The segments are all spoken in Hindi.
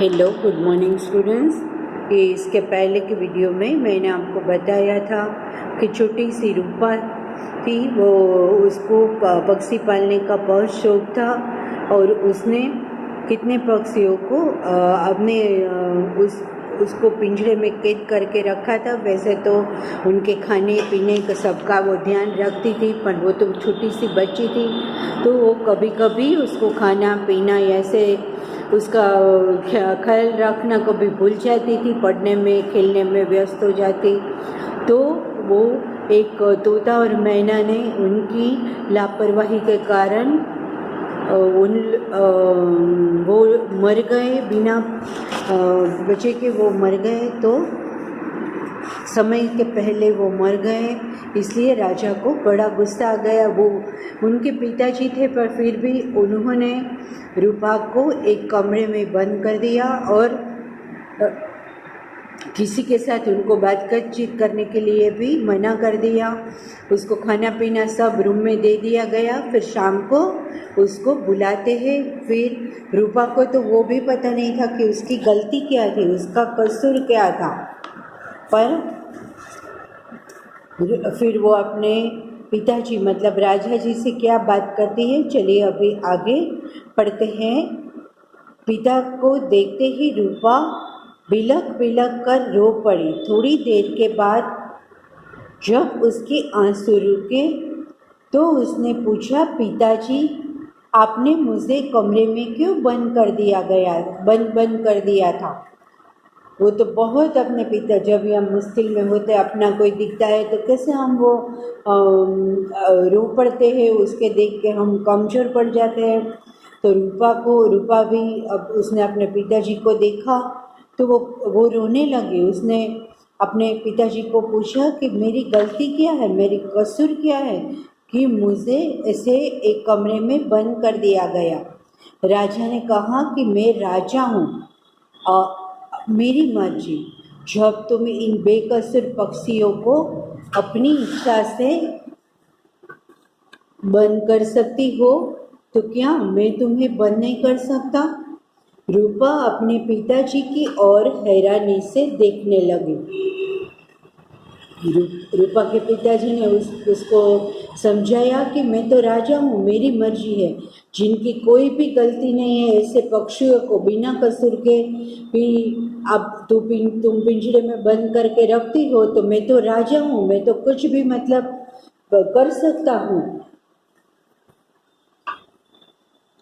Hello, good morning students. ये इसके पहले के वीडियो में मैंने आपको बताया था कि छोटी सी रूपा थी, वो उसको पक्षी पालने का बहुत शौक था और उसने कितने पक्षियों को अपने उसको पिंजरे में कैद करके रखा था। वैसे तो उनके खाने पीने का सबका वो ध्यान रखती थी, पर वो तो छोटी सी बच्ची थी, तो वो कभी कभी उसको खाना पीना ऐसे उसका ख्याल रखना कभी भूल जाती थी, पढ़ने में खेलने में व्यस्त हो जाती। तो वो एक तोता और मैना ने उनकी लापरवाही के कारण वो मर गए, बिना बचे के वो मर गए। तो समय के पहले वो मर गए, इसलिए राजा को बड़ा गुस्सा आ गया। वो उनके पिताजी थे, पर फिर भी उन्होंने रूपा को एक कमरे में बंद कर दिया और किसी के साथ उनको बातचीत करने के लिए भी मना कर दिया। उसको खाना पीना सब रूम में दे दिया गया। फिर शाम को उसको बुलाते हैं। फिर रूपा को तो वो भी पता नहीं था कि उसकी गलती क्या थी, उसका कसूर क्या था। पर फिर वो अपने पिताजी मतलब राजा जी से क्या बात करती है, चलिए अभी आगे पढ़ते हैं। पिता को देखते ही रूपा बिलख बिलख कर रो पड़ी। थोड़ी देर के बाद जब उसके आंसू रुके तो उसने पूछा, पिताजी आपने मुझे कमरे में क्यों बंद कर दिया था। वो तो बहुत अपने पिता, जब हम मुश्किल में होते अपना कोई दिखता है तो कैसे हम वो रो पड़ते हैं, उसके देख के हम कमज़ोर पड़ जाते हैं। तो रूपा भी अब उसने अपने पिताजी को देखा तो वो रोने लगी। उसने अपने पिताजी को पूछा कि मेरी गलती क्या है, मेरी कसूर क्या है कि मुझे ऐसे एक कमरे में बंद कर दिया गया। राजा ने कहा कि मैं राजा हूँ, मेरी मर्जी। जब तुम इन बेकसूर पक्षियों को अपनी इच्छा से बंद कर सकती हो तो क्या मैं तुम्हें बंद नहीं कर सकता। रूपा अपने पिताजी की ओर हैरानी से देखने लगी। रूपा के पिताजी ने उसको समझाया कि मैं तो राजा हूँ, मेरी मर्जी है, जिनकी कोई भी गलती नहीं है ऐसे पक्षियों को बिना कसूर के भी अब तुम पिंजरे में बंद करके रखती हो, तो मैं तो राजा हूँ, मैं तो कुछ भी मतलब कर सकता हूँ।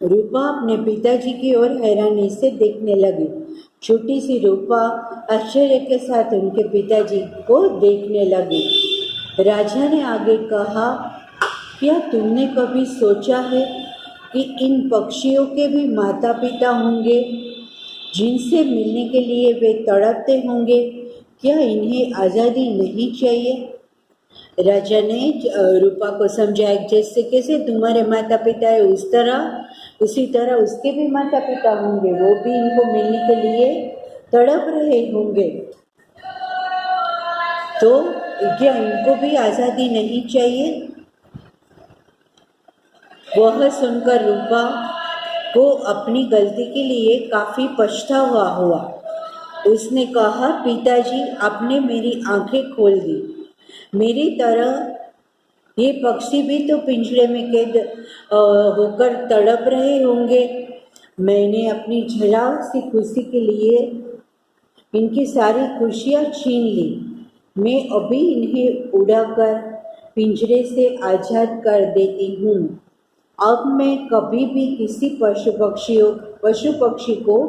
रूपा अपने पिताजी की ओर हैरानी से देखने लगी। छोटी सी रूपा आश्चर्य के साथ उनके पिताजी को देखने लगी। राजा ने आगे कहा, क्या तुमने कभी सोचा है कि इन पक्षियों के भी माता पिता होंगे जिनसे मिलने के लिए वे तड़पते होंगे। क्या इन्हें आज़ादी नहीं चाहिए। राजा ने रूपा को समझाया, जैसे तुम्हारे माता पिता है उसी तरह उसके भी माता पिता होंगे, वो भी इनको मिलने के लिए तड़प रहे होंगे, तो क्या इनको भी आज़ादी नहीं चाहिए। वह सुनकर रूपा को अपनी गलती के लिए काफ़ी पछतावा हुआ। उसने कहा, पिताजी आपने मेरी आंखें खोल दी। मेरी तरह ये पक्षी भी तो पिंजरे में कैद होकर तड़प रहे होंगे। मैंने अपनी जरा सी खुशी के लिए इनकी सारी खुशियाँ छीन ली। मैं अभी इन्हें उड़ाकर पिंजरे से आज़ाद कर देती हूँ। अब मैं कभी भी किसी पशु पक्षी को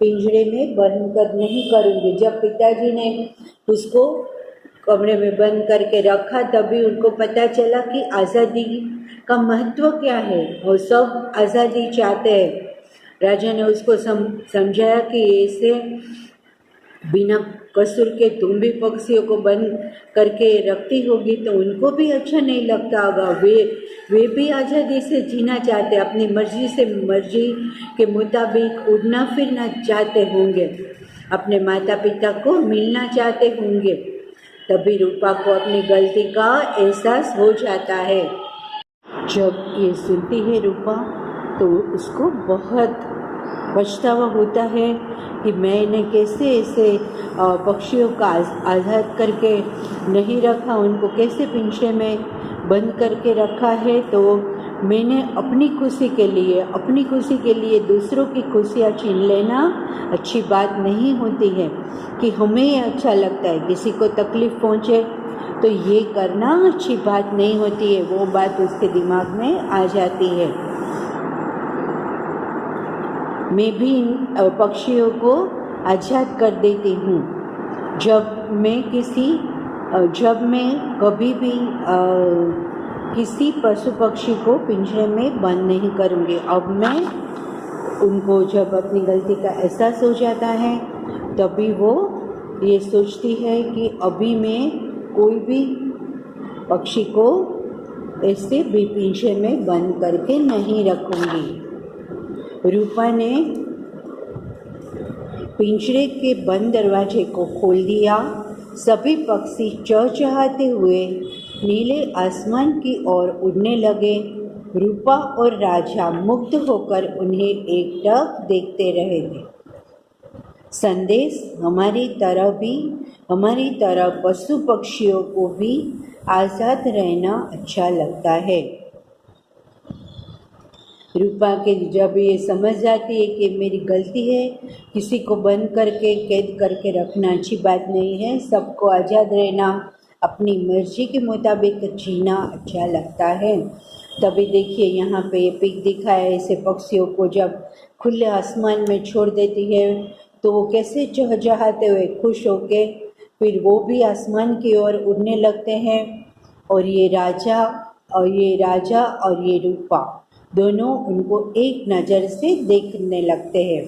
पिंजरे में बंद नहीं करूँगी। जब पिताजी ने उसको कमरे में बंद करके रखा, तभी उनको पता चला कि आज़ादी का महत्व क्या है, और सब आज़ादी चाहते हैं। राजा ने उसको समझाया कि ऐसे बिना कसूर के तुम भी पक्षियों को बंद करके रखती होगी तो उनको भी अच्छा नहीं लगता होगा। वे भी आज़ादी से जीना चाहते, अपनी मर्जी के मुताबिक उड़ना फिरना चाहते होंगे, अपने माता पिता को मिलना चाहते होंगे। तभी रूपा को अपनी गलती का एहसास हो जाता है। जब ये सुनती है रूपा तो उसको बहुत पछतावा होता है कि मैंने कैसे ऐसे पक्षियों का आज़ाद करके नहीं रखा, उनको कैसे पिंजरे में बंद करके रखा है। तो मैंने अपनी खुशी के लिए दूसरों की खुशियाँ छीन लेना अच्छी बात नहीं होती है। कि हमें अच्छा लगता है किसी को तकलीफ़ पहुँचे तो ये करना अच्छी बात नहीं होती है, वो बात उसके दिमाग में आ जाती है। मैं भी इन पक्षियों को आज़ाद कर देती हूँ। जब मैं कभी भी किसी पशु पक्षी को पिंजरे में बंद नहीं करूँगी। अब मैं उनको जब अपनी गलती का एहसास हो जाता है तभी वो ये सोचती है कि अभी मैं कोई भी पक्षी को ऐसे भी पिंजरे में बंद करके नहीं रखूँगी। रूपा ने पिंजरे के बंद दरवाजे को खोल दिया। सभी पक्षी चहचहाते हुए नीले आसमान की ओर उड़ने लगे। रूपा और राजा मुग्ध होकर उन्हें एकटक देखते रहे थे। संदेश हमारी तरह पशु पक्षियों को भी आज़ाद रहना अच्छा लगता है। रूपा के जब ये समझ जाती है कि मेरी गलती है, किसी को बंद करके कैद करके रखना अच्छी बात नहीं है, सबको आज़ाद रहना, अपनी मर्जी के मुताबिक जीना अच्छा लगता है। तभी देखिए यहाँ पे ये पिक दिखा है, ऐसे पक्षियों को जब खुले आसमान में छोड़ देती है तो वो कैसे चहचहाते हुए खुश होके फिर वो भी आसमान की ओर उड़ने लगते हैं। और ये राजा और ये रूपा दोनों उनको एक नज़र से देखने लगते हैं।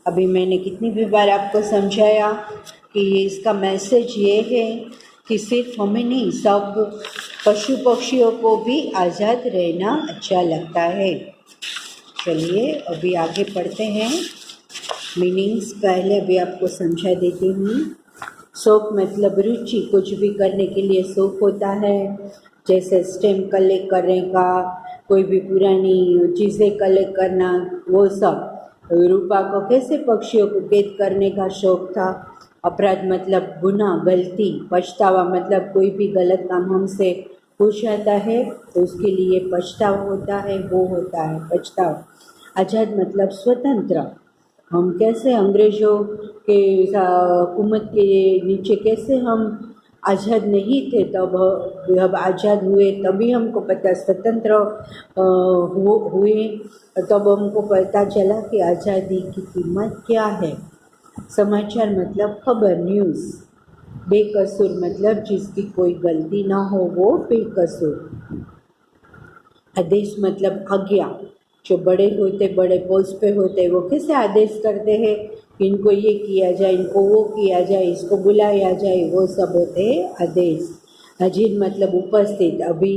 अभी मैंने कितनी भी बार आपको समझाया कि ये इसका मैसेज ये है कि सिर्फ हमें नहीं, सब पशु पक्षियों को भी आज़ाद रहना अच्छा लगता है। चलिए अभी आगे पढ़ते हैं। मीनिंग्स पहले भी आपको समझा देती हूँ। शौक मतलब रुचि, कुछ भी करने के लिए शौक होता है, जैसे स्टैम्प कलेक्ट करने का, कोई भी पुरानी चीज़ें कलेक्ट करना, वो सब। रूपा को कैसे पक्षियों को कैद करने का शौक था। अपराध मतलब गुनाह, गलती। पछतावा मतलब कोई भी गलत काम हमसे हो जाता है तो उसके लिए पछतावा होता है, वो होता है पछतावा। आज़ाद मतलब स्वतंत्र। हम कैसे अंग्रेज़ों के हुकूमत के नीचे कैसे हम आज़ाद नहीं थे, तब जब आज़ाद हुए तभी हमको पता, स्वतंत्र हुए तब हमको पता चला कि आज़ादी की कीमत क्या है। समाचार मतलब खबर, न्यूज़। बेकसूर मतलब जिसकी कोई गलती ना हो वो बेकसूर। आदेश मतलब आज्ञा। जो बड़े पोस्ट पे होते वो कैसे आदेश करते हैं कि इनको ये किया जाए, इनको वो किया जाए, इसको बुलाया जाए, वो सब होते हैं आदेश। हाजिर मतलब उपस्थित। अभी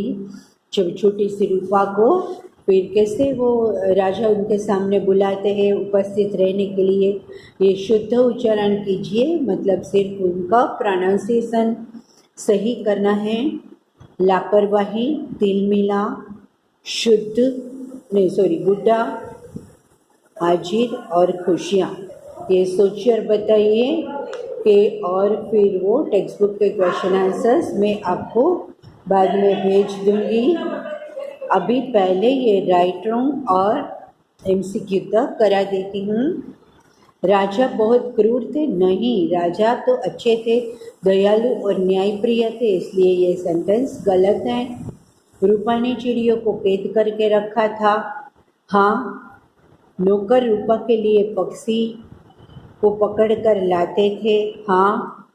जब छोटी सी रूपा को फिर कैसे वो राजा उनके सामने बुलाते हैं उपस्थित रहने के लिए। ये शुद्ध उच्चारण कीजिए, मतलब सिर्फ उनका प्रोनाउंसिएशन सही करना है। लापरवाही, तिलमिला, गुड्डा, हाजिर और खुशियाँ। ये सोचिए और बताइए कि और फिर वो टेक्स्ट बुक के क्वेश्चन आंसर्स मैं आपको बाद में भेज दूँगी। अभी पहले ये राइट रॉन्ग और MCQ तक करा देती हूँ। राजा बहुत क्रूर थे? नहीं, राजा तो अच्छे थे, दयालु और न्यायप्रिय थे, इसलिए ये सेंटेंस गलत है। रूपा ने चिड़ियों को कैद करके रखा था। हाँ, नौकर रूपा के लिए पक्षी को पकड़ कर लाते थे। हाँ,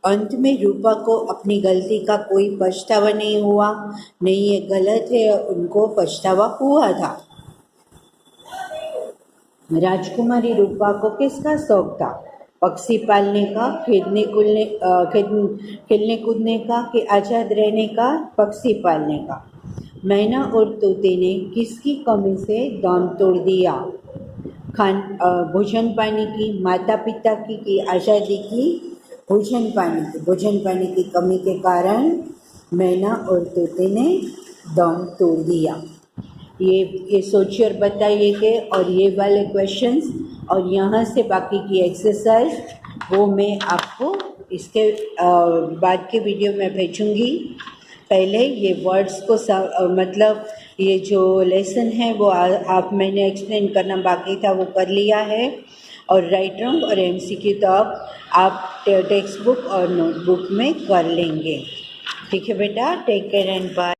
अंत में रूपा को अपनी गलती का कोई पछतावा नहीं हुआ। नहीं, ये गलत है, उनको पछतावा हुआ था। राजकुमारी रूपा को किसका शौक था? पक्षी पालने का, खेलने कूदने का, कि आज़ाद रहने का, पक्षी पालने का। मैना और तोते ने किसकी कमी से दम तोड़ दिया? भोजन पानी की, माता पिता की, कि आज़ादी की? भोजन पानी की कमी के कारण मैना और तोते ने दम तोड़ दिया। ये सोचिए और बताइए कि और ये वाले क्वेश्चंस और यहाँ से बाकी की एक्सरसाइज वो मैं आपको इसके बाद के वीडियो में भेजूँगी। पहले ये वर्ड्स को मतलब ये जो लेसन है वो आप मैंने एक्सप्लेन करना बाकी था वो कर लिया है। और राइट रॉन्ग और एमसीक्यू तो आप टेक्स्ट बुक और नोटबुक में कर लेंगे। ठीक है बेटा, टेक केयर एंड बाय।